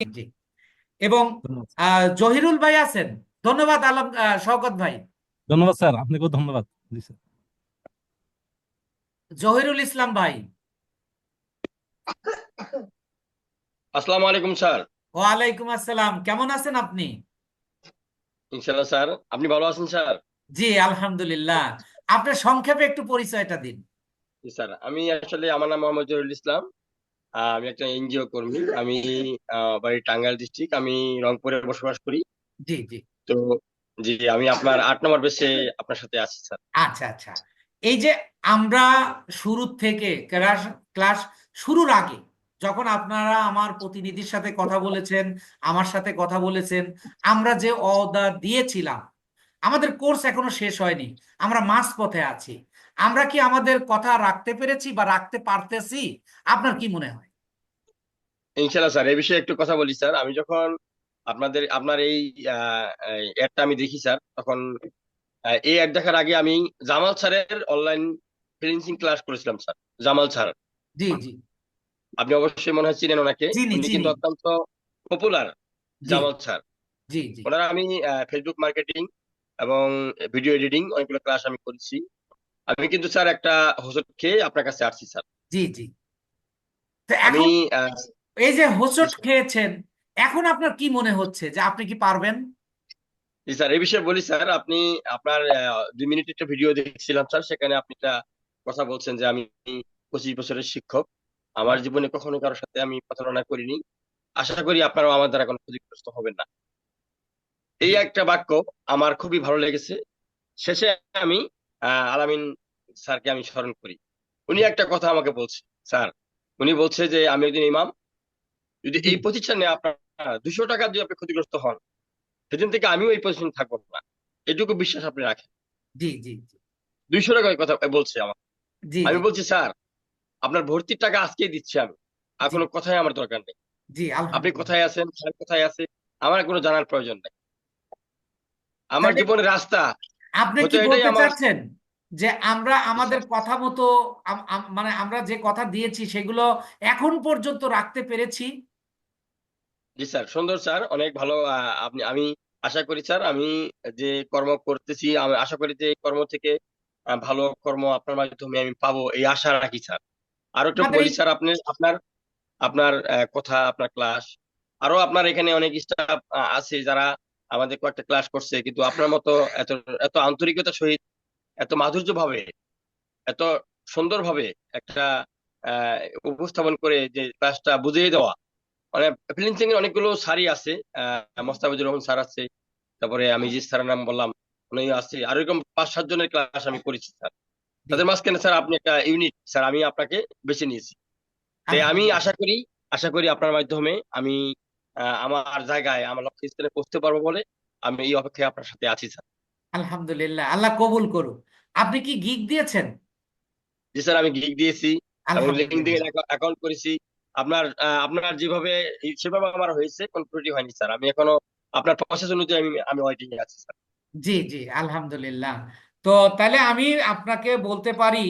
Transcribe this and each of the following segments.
জি। এবং ধন্যবাদ। জহিরুল ভাই আছেন। ধন্যবাদ আলম, শওকত ভাই। ধন্যবাদ স্যার, আপনাকেও ধন্যবাদ। জি স্যার। জহিরুল ইসলাম ভাই। আসসালামু আলাইকুম স্যার। ওয়ালাইকুম আসসালাম, কেমন আছেন আপনি? ইনশাল্লাহ স্যার, আপনি ভালো আছেন স্যার? জি আলহামদুলিল্লাহ। আপনার সংক্ষেপে একটু পরিচয়টা দিন। জি স্যার, আমি আসলে আমার নাম মোহাম্মদ জহুরুল ইসলাম। আমি একটা এনজিও কর্মী। আমি বাড়ি টাঙ্গাইল ডিস্ট্রিক্ট, আমি রংপুরে বসবাস করি। জি জি। তো জি, আমি আপনার 8 নম্বর বেসে আপনার সাথে আছি স্যার। আচ্ছা আচ্ছা। এই যে আমরা শুরু থেকে ক্লাস ক্লাস শুরুর আগে যখন আপনারা আমার প্রতিনিধির সাথে কথা বলেছেন, আমার সাথে কথা বলেছেন, আমরা যে অর্ডার দিয়েছিলাম, আমাদের কোর্স এখনো শেষ হয়নি, আমরা মাঝ পথে আছি। আমরা কি আমাদের কথা রাখতে পেরেছি বা রাখতে পারতেছি? আপনার কি মনে হয়? ইনশাল্লাহ স্যার, এই বিষয়ে একটু কথা বলি স্যার। আমি যখন আপনার এই অ্যাডটা আমি দেখি স্যার, তখন এই অ্যাড দেখার আগে আমি জামাল স্যারের অনলাইন ফ্রিল্যান্সিং ক্লাস করেছিলাম স্যার। জামাল স্যার, জি জি। আপনি অবশ্যই মনে হয় চিনেন ওনাকে। চিনি উনি কিন্তু চিনি। অত্যন্ত পপুলার, জি জামাল স্যার। জি জি। ওনারা আমি ফেসবুক মার্কেটিং এবং ভিডিও এডিটিং অনেকগুলো ক্লাস আমি করেছি। আমি কিন্তু স্যার একটা হোঁচট খেয়ে আপনার কাছে আসছি স্যার। জি জি। তো আমি এখন আহ, এই যে জি হোঁচট স্যার। খেয়েছেন, এখন আপনার কি মনে হচ্ছে যে আপনি কি পারবেন? জি স্যার, এই বিষয়ে বলি স্যার। আপনি আপনার 2 মিনিট একটা ভিডিও দেখছিলাম স্যার, সেখানে আপনি একটা কথা বলছেন যে আমি 25 বছরের শিক্ষক, আমার জীবনে কখনো কারোর সাথে আমি প্রতারণা করিনি, আশা করি আপনারাও আমার দ্বারা কোনো ক্ষতিগ্রস্ত হবেন না। এই জি একটা বাক্য আমার খুবই ভালো লেগেছে। শেষে আমি আলামিন স্যারকে আমি স্মরণ করি। উনি একটা কথা আমাকে বলছে স্যার। উনি বলছে যে আমি একজন ইমাম, যদি জি এই প্রতিষ্ঠানে আপনার 200 টাকা যদি আপনি ক্ষতিগ্রস্ত হন, সেদিন থেকে আমিও এই পজিশনে থাকবো না। এটুকু বিশ্বাস আপনি রাখেন। জি জি। 200 টাকা কথা বলছে আমাকে। জি আমি জি। বলছি স্যার, আপনার ভর্তির টাকা আজকেই দিচ্ছি আমি, আর জি কোনো কথাই আমার দরকার নেই। জি আপনি আলহামদুলিল্লাহ। কোথায় আছেন, স্যার কোথায় আছে, আমার কোনো জানার প্রয়োজন নেই। আমার তাহলে জীবনের রাস্তা আপনি কি হয়তো এটাই বলতে আমার। চাচ্ছেন যে আমরা আমাদের স্যার, কথা মতো মানে আমরা যে কথা দিয়েছি সেগুলো এখন পর্যন্ত রাখতে পেরেছি? জি স্যার, সুন্দর স্যার, অনেক ভালো। আমি আশা করি স্যার, আমি যে কর্ম করতেছি, আমি আশা করি যে এই কর্ম থেকে ভালো কর্ম আপনার মাধ্যমে আমি পাবো, এই আশা রাখি স্যার। আরো একটু আমাদের বলি এই স্যার, আপনি আপনার আপনার কথা, আপনার ক্লাস, আরো আপনার এখানে অনেক স্টাফ আছে যারা আমাদের কয়েকটা ক্লাস করছে, কিন্তু আপনার মতো এত এত আন্তরিকতার সহিত, এত মাধুর্য ভাবে, এত সুন্দর ভাবে একটা আহ উপস্থাপন করে যে ক্লাসটা বুঝিয়ে দেওয়া, মানে ফ্রিল্যান্সিং এর অনেকগুলো স্যারই আছে। মোস্তাফিজুর রহমান স্যার আছে, তারপরে আমি যে স্যারের নাম বললাম উনি আছে, আর এরকম 5-7 জনের ক্লাস আমি করেছি স্যার। জি তাদের মাঝখানে স্যার আপনি একটা ইউনিক স্যার, আমি আপনাকে বেছে নিয়েছি। তাই আমি আলহামদুলিল্লাহ। আশা করি আপনার মাধ্যমে আমি আমার জায়গায়, আমার লক্ষ্যস্থানে পৌঁছতে পারবো বলে আমি এই অপেক্ষায় আপনার সাথে আছি স্যার। আলহামদুলিল্লাহ, আল্লাহ কবুল করুক। আপনি কি গিগ দিয়েছেন? জি স্যার, আমি গিগ দিয়েছি এবং লিঙ্কডইন আলহামদুলিল্লাহ। অ্যাকাউন্ট করেছি। আপনার যেভাবে সেভাবে আমার হয়েছে, কোনো ত্রুটি হয়নি স্যার। আমি এখনো আপনার প্রসেস অনুযায়ী আমি ওয়েটিং এ আছি স্যার। জি জি আলহামদুলিল্লাহ। তো তাহলে আমি আপনাকে বলতে পারি,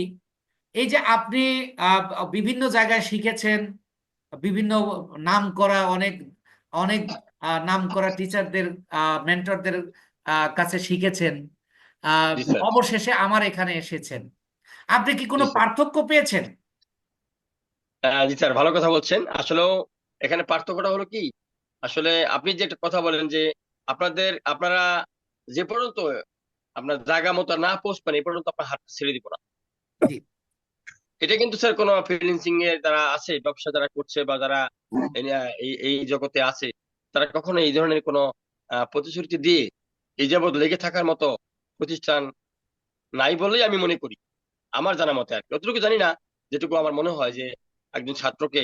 এই যে আপনি বিভিন্ন জায়গায় শিখেছেন, বিভিন্ন নাম করা অনেক অনেক নাম করা টিচারদের, মেন্টরদের কাছে শিখেছেন, আহ, জি স্যার। অবশেষে আমার এখানে এসেছেন। আপনি কি জি কোনো স্যার। পার্থক্য পেয়েছেন? জি স্যার, ভালো কথা বলছেন। আসলেও এখানে পার্থক্যটা হলো কি, আসলে আপনি যে একটা কথা বলেন যে আপনারা যে পর্যন্ত আপনার জায়গা মতো না পৌঁছবেন, এই পর্যন্ত আপনার হাতটা ছেড়ে দিব না। জি এটা কিন্তু স্যার কোনো ফ্রিল্যান্সিং এর যারা আছে, ব্যবসা যারা করছে বা যারা এই এই জগতে আছে, তারা কখনো এই ধরনের কোনো প্রতিশ্রুতি দিয়ে এই যাবৎ লেগে থাকার মতো প্রতিষ্ঠান নাই বলেই আমি মনে করি। আমার জানা মতে আর কি, যতটুকু জানি না, যেটুকু আমার মনে হয় যে একজন ছাত্রকে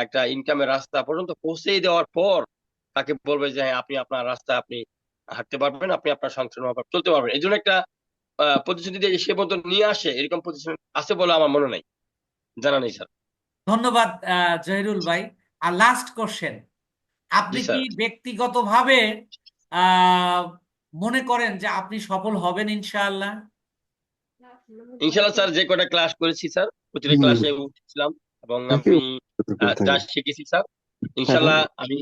একটা ইনকামের রাস্তা পর্যন্ত পৌঁছে দেওয়ার পর তাকে বলবে যে হ্যাঁ, আপনি আপনার রাস্তা আপনি হাঁটতে পারবেন, আপনি আপনার সংসার চলতে পারবেন, এই জন্য একটা প্রতিশ্রুতি দিয়ে সে পর্যন্ত নিয়ে আসে, এরকম প্রতিষ্ঠান আছে বলে আমার মনে নাই, জানা নেই স্যার। ধন্যবাদ জহিরুল ভাই। আর লাস্ট কোশ্চেন, জি আপনি কি স্যার। ব্যক্তিগতভাবে আহ মনে করেন যে আপনি সফল হবেন ইনশাআল্লাহ? ইনশাল্লাহ স্যার, যে কটা ক্লাস করেছি স্যার, প্রতিটা ক্লাসে উঠেছিলাম এবং আমি যা শিখেছি স্যার, ইনশাল্লাহ আমি